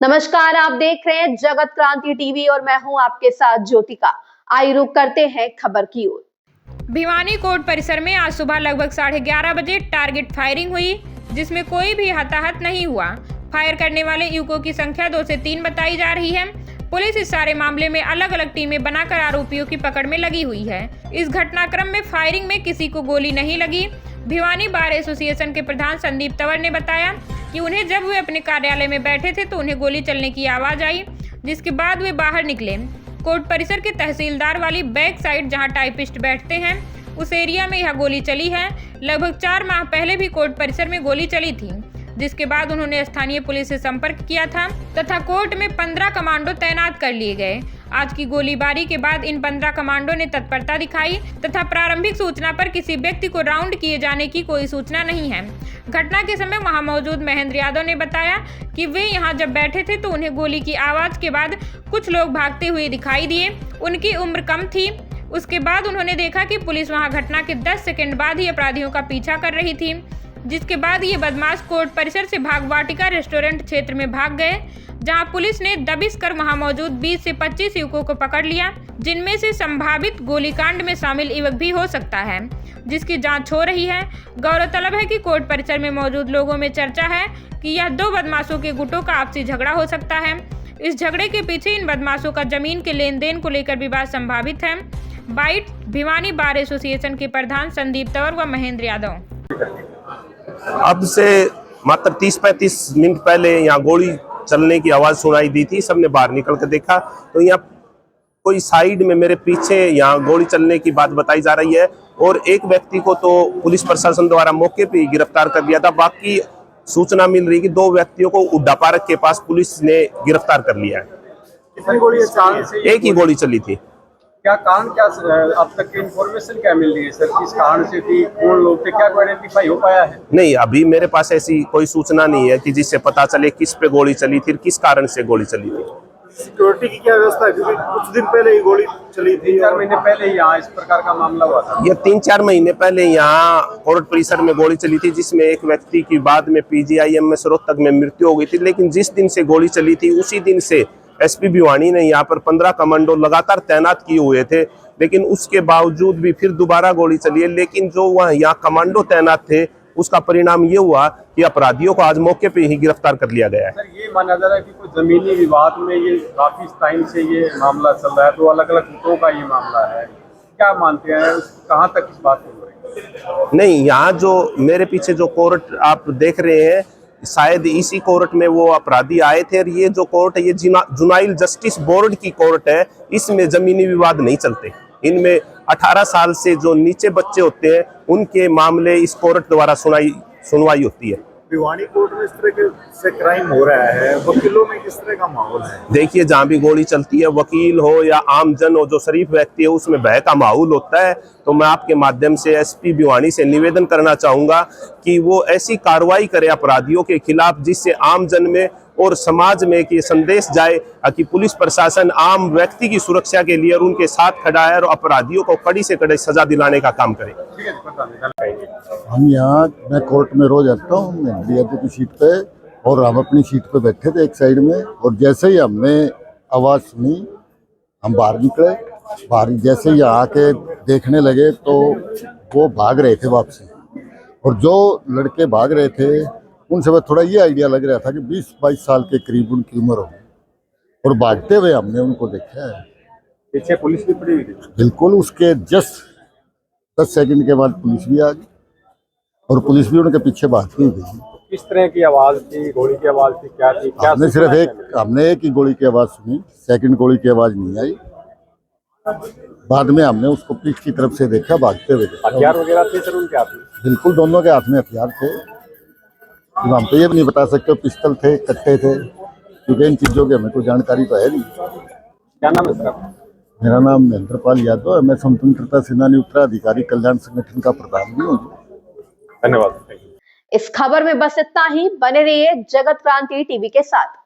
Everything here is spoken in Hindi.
नमस्कार, आप देख रहे हैं जगत क्रांति टीवी और मैं हूं आपके साथ ज्योतिका। आइए रुक करते हैं खबर की ओर। भिवानी कोर्ट परिसर में आज सुबह लगभग 11:30 बजे टारगेट फायरिंग हुई, जिसमें कोई भी हताहत नहीं हुआ। फायर करने वाले युवकों की संख्या 2 से 3 बताई जा रही है। पुलिस इस सारे मामले में अलग अलग टीमें बनाकर आरोपियों की पकड़ में लगी हुई है। इस घटनाक्रम में फायरिंग में किसी को गोली नहीं लगी। भिवानी बार एसोसिएशन के प्रधान संदीप तंवर ने बताया कि उन्हें जब वे अपने कार्यालय में बैठे थे तो उन्हें गोली चलने की आवाज आई, जिसके बाद वे बाहर निकले। कोर्ट परिसर के तहसीलदार वाली बैक साइड जहां टाइपिस्ट बैठते हैं, उस एरिया में यह गोली चली है। लगभग 4 माह पहले भी कोर्ट परिसर में गोली चली थी, जिसके बाद उन्होंने स्थानीय पुलिस से संपर्क किया था तथा कोर्ट में 15 कमांडो तैनात कर लिए गए। आज की गोलीबारी के बाद इन 15 कमांडो ने तत्परता दिखाई तथा प्रारंभिक सूचना पर किसी व्यक्ति को राउंड किए जाने की कोई सूचना नहीं है। घटना के समय वहां मौजूद महेंद्र यादव ने बताया कि वे यहां जब बैठे थे तो उन्हें गोली की आवाज के बाद कुछ लोग भागते हुए दिखाई दिए। उनकी उम्र कम थी। उसके बाद उन्होंने देखा कि पुलिस वहां घटना के 10 सेकंड बाद ही अपराधियों का पीछा कर रही थी, जिसके बाद ये बदमाश कोर्ट परिसर से भागवाटिका रेस्टोरेंट क्षेत्र में भाग गए, जहां पुलिस ने दबिश कर वहां मौजूद 20 से 25 युवकों को पकड़ लिया, जिनमें से संभावित गोलीकांड में शामिल युवक भी हो सकता है, जिसकी जांच हो रही है। गौरतलब है कि कोर्ट परिसर में मौजूद लोगों में चर्चा है कि यह 2 बदमाशों के गुटों का आपसी झगड़ा हो सकता है। इस झगड़े के पीछे इन बदमाशों का जमीन के लेन देन को लेकर विवाद संभावित है। बाइट भिवानी बार एसोसिएशन के प्रधान संदीप तंवर व महेंद्र यादव। अब से मात्र 30-35 मिनट पहले यहाँ गोली चलने की आवाज सुनाई दी थी। सबने बाहर निकल कर देखा तो यहाँ कोई साइड में मेरे पीछे यहाँ गोली चलने की बात बताई जा रही है और एक व्यक्ति को तो पुलिस प्रशासन द्वारा मौके पे गिरफ्तार कर लिया था। बाकी सूचना मिल रही है कि 2 व्यक्तियों को उड्डा पार्क के पास पुलिस ने गिरफ्तार कर लिया है। कितनी गोली से एक ही गोली चली थी। क्या कारण, क्या अब तक की इन्फॉर्मेशन क्या मिल रही है सर? किस कारण से थी, कौन लोग थे, क्या आइडेंटिफाई हो पाया है? नहीं, अभी मेरे पास ऐसी कोई सूचना नहीं है कि जिससे पता चले किस पे गोली चली थी, किस कारण से गोली चली थी। सिक्योरिटी की क्या व्यवस्था है? क्योंकि कुछ दिन पहले ही गोली चली थी, 3-4 महीने पहले ही यहाँ इस प्रकार का मामला हुआ था। ये 3-4 महीने पहले यहाँ कोर्ट परिसर में गोली चली थी, जिसमें एक व्यक्ति की बाद में PGIM रोहतक में मृत्यु हो गई थी। लेकिन जिस दिन से गोली चली थी उसी दिन से SP भिवानी ने यहाँ पर 15 कमांडो लगातार तैनात किए हुए थे, लेकिन उसके बावजूद भी फिर दोबारा गोली चली है। लेकिन जो वह यहाँ कमांडो तैनात थे उसका परिणाम ये हुआ कि अपराधियों को आज मौके पे ही गिरफ्तार कर लिया गया है। सर, ये माना जा रहा है कि कुछ जमीनी विवाद में ये काफी टाइम से ये मामला चल रहा है, तो अलग अलग गुटों का ये मामला है। क्या मानते हैं, कहाँ तक इस बात को हो रही है? नहीं, यहाँ जो मेरे पीछे जो कोर्ट आप देख रहे हैं, शायद इसी कोर्ट में वो अपराधी आए थे। और ये जो कोर्ट है ये जुनाइल जस्टिस बोर्ड की कोर्ट है। इसमें जमीनी विवाद नहीं चलते। इनमें 18 साल से जो नीचे बच्चे होते हैं उनके मामले इस कोर्ट द्वारा सुनवाई होती है। भिवानी कोर्ट में इस तरह से क्राइम हो रहा है, वकीलों में किस तरह का माहौल है? देखिए, जहाँ भी गोली चलती है, वकील हो या आम जन हो, जो शरीफ व्यक्ति है, उसमें भय का माहौल होता है। तो मैं आपके माध्यम से SP भिवानी से निवेदन करना चाहूंगा कि वो ऐसी कार्रवाई करे अपराधियों के खिलाफ जिससे आम जन में और समाज में कि संदेश जाए कि पुलिस प्रशासन आम व्यक्ति की सुरक्षा के लिए और उनके साथ खड़ा है और अपराधियों को कड़ी से कड़ी सजा दिलाने का काम करे। हम यहाँ, मैं कोर्ट में रोज आता हूँ, मैं यादव की सीट पे, और हम अपनी सीट पे बैठे थे एक साइड में, और जैसे ही हमने आवाज़ सुनी हम बाहर निकले। बाहर जैसे ही आके देखने लगे तो वो भाग रहे थे वापसी, और जो लड़के भाग रहे थे उनसे मैं थोड़ा ये आइडिया लग रहा था कि 20-22 साल के करीब उनकी उम्र होगी, और भागते हुए हमने उनको देखा है। पीछे पुलिस भी पड़ी हुई थी। बिल्कुल, उसके जस्ट 10 सेकंड के बाद पुलिस भी आ गई और पुलिस भी उनके पीछे भागती हुई गई। किस तरह की आवाज थी, गोली की आवाज थी, क्या थी? हमने सिर्फ एक ही गोली की आवाज सुनी, सेकंड गोली की आवाज नहीं आई। बाद में हमने उसको पीठ की तरफ से देखा भागते हुए। हथियार वगैरह थे सर उनके हाथ में? बिल्कुल, दोनों के हाथ में हथियार थे। हम तो ये भी नहीं बता सकते पिस्टल थे, कट्टे थे, क्योंकि इन चीज़ों की हमें कोई जानकारी तो है नहीं। क्या नाम है सर? मेरा नाम महेंद्र यादव है। मैं स्वतंत्रता सेनानी उत्तराधिकारी कल्याण संगठन का प्रधान भी हूँ। धन्यवाद। इस खबर में बस इतना ही। बने रहिए जगत क्रांति टीवी के साथ।